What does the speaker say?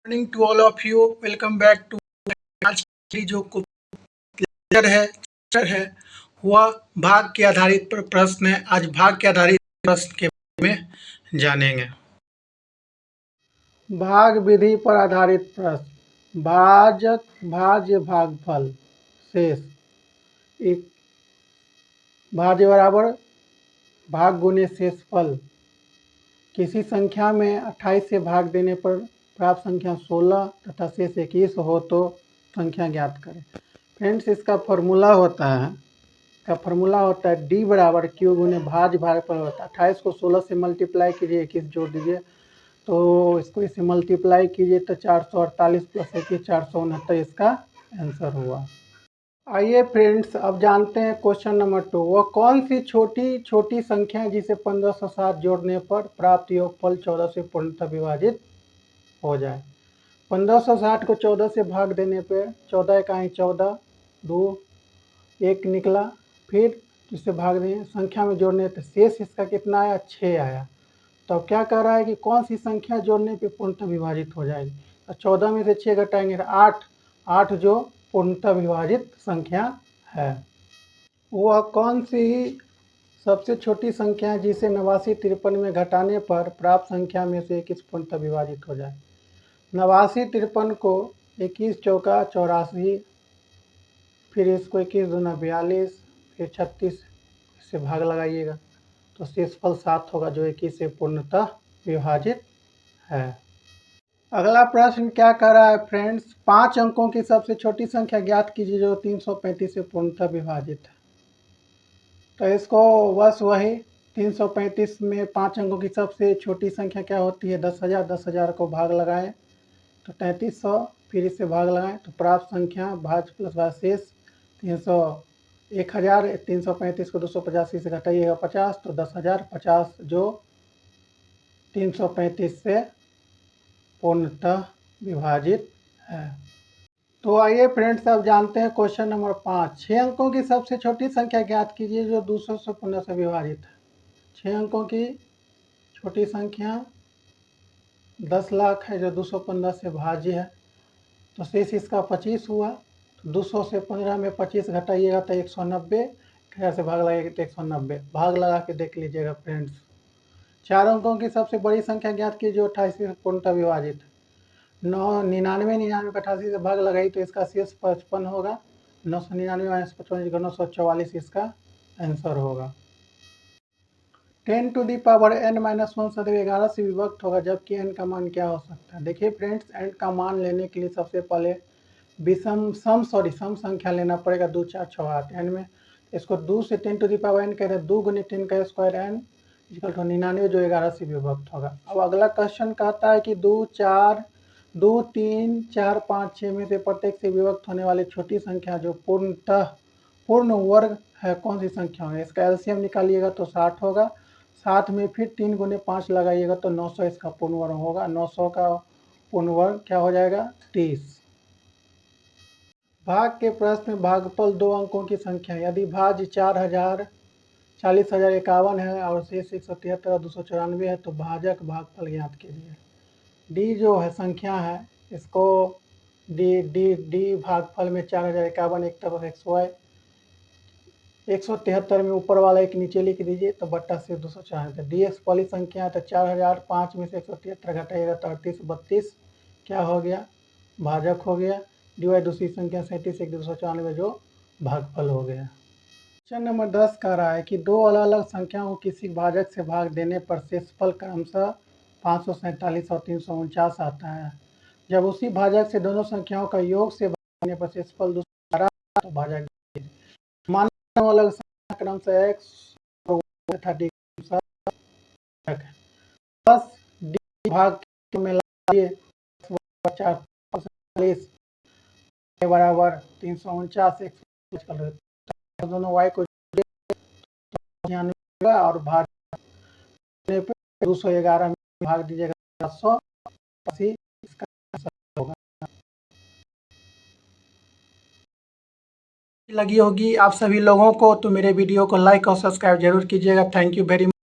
Morning to all of you. Welcome back to आज की जो लेक्चर है वह भाग के आधारित प्रश्न है। आज भाग के आधारित प्रश्न के बारे में जानेंगे। भाग विधि पर आधारित प्रश्न। भाज्य भागफल शेष एक भाज्य बराबर भाग गुने शेषफल। किसी संख्या में 28 से भाग देने पर प्राप्त संख्या 16 तथा शेष 21 हो तो संख्या ज्ञात करें। फ्रेंड्स, इसका फॉर्मूला होता है डी बराबर क्यू गुने भाज्य भागफल होता है। 28 को 16 से मल्टीप्लाई कीजिए, 21 जोड़ दीजिए तो इसको इसे मल्टीप्लाई कीजिए तो 448 प्लस 21 469 इसका आंसर हुआ। आइए फ्रेंड्स, अब जानते हैं क्वेश्चन नंबर 2। वह कौन सी छोटी संख्या है जिसे 1560 जोड़ने पर प्राप्त योगफल 14 से पूर्णतः विभाजित हो जाए। 1560 को 14 से भाग देने पर 14 इकाई 14 2 1 निकला। फिर इसे भाग दें संख्या में जोड़ने तो शेष इसका कितना आया, 6 आया। तो क्या कह रहा है कि कौन सी संख्या जोड़ने पे पूर्णतः विभाजित हो जाएगी। तो 14 में से 6 घटाएंगे 8 जो पूर्णतः विभाजित संख्या है। वह कौन सी सबसे छोटी संख्या है जिसे 89 53 में घटाने पर प्राप्त संख्या में से 21 पूर्णतः विभाजित हो जाए। 89 53 को 21 चौका 84, फिर इसको 21 दूना 42, फिर 36 से भाग लगाइएगा तो शेषफल 7 होगा जो 21 से पूर्णतः विभाजित है। अगला प्रश्न क्या कर रहा है फ्रेंड्स, 5 अंकों की सबसे छोटी संख्या ज्ञात कीजिए जो 335 से पूर्णतः विभाजित है। तो इसको बस वही 335 में 5 अंकों की सबसे छोटी संख्या क्या होती है, 10,000। 10,000 को भाग लगाएं तो 3300, फिर इससे भाग लगाएं तो प्राप्त संख्या भाज्य प्लस भाज्य शेष 1000। 335 को 285 से घटाइएगा 50 तो 10,000 50 जो 335 से पूर्णतः विभाजित है। तो आइए फ्रेंड्स, अब जानते हैं क्वेश्चन नंबर 5। 6 अंकों की सबसे छोटी संख्या ज्ञात कीजिए जो 200 से 15 से विभाजित है। 6 अंकों की छोटी संख्या 10 लाख है जो 215 से भाज्य है तो शेष इसका 25 हुआ। तो 200 से 15 में 25 घटाइएगा तो 190, खैर से भाग लगाइएगा तो 190। भाग लगा के देख लीजिएगा फ्रेंड्स। 4 अंकों की सबसे बड़ी संख्या ज्ञात कीजिए जो 28 से पूर्णतः विभाजित है। 99 को 88 से भाग लगाई तो इसका शेष 55 होगा। 999 माइनस 55 944 इसका आंसर होगा। 10 to the power n minus 1 सदैव 11 से विभक्त होगा जबकि n का मान क्या हो सकता है। देखिए फ्रेंड्स, n का मान लेने के लिए सबसे पहले सम संख्या लेना पड़ेगा। 2 4 6 8 n में इसको 2 से 10 टू दी पावर n कहते हैं। 2 गुने 10 का स्क्वायर n इक्वल टू 99 जो 11 से विभक्त होगा। अब अगला क्वेश्चन कहता है कि 2 3 4 5 6 में से प्रत्येक से विभक्त होने वाली छोटी संख्या जो पूर्ण वर्ग है कौन सी संख्या होगी। इसका एलसीएम निकालिएगा तो 60 होगा। 7 में फिर 3 गुने 5 लगाइएगा तो 900 इसका पूर्ण वर्ग होगा। 900 का पूर्ण वर्ग क्या हो जाएगा, 30। भाग के प्रश्न में भागफल 2 अंकों की संख्या यदि भाज्य 4000 40,051 है और शेष 173 और 294 है तो भाजक भागफल ज्ञात कीजिए। डी जो है संख्या है इसको डी भागफल में 4051 एक तरफ 173 में ऊपर वाला एक नीचे लिख दीजिए तो बट्टा से 294। डी एक्स पहली संख्या है तो 4005 में से 173 घटाइएगा तो 38 32 क्या हो गया, भाजक हो गया। डी वाई दूसरी संख्या 37 1 294 जो भागफल हो गया। क्वेश्चन नंबर 10 कह रहा है कि दो अलग अलग संख्याओं को किसी भाजक से भाग देने पर शेषफल क्रमशः 547 और 349 आता है। जब उसी भाजक से दोनों संख्याओं का योग से भागने पर शेषफल दूसरा तो भाजक मान अलग संख्या क्रमशः x तथा d बस d भाग में लाइए 40 बराबर 349 दोनों y को और भाग 211 में भाग दीजिएगा 780 इसका होगा। लगी होगी आप सभी लोगों को तो मेरे वीडियो को लाइक और सब्सक्राइब जरूर कीजिएगा। Thank you very much.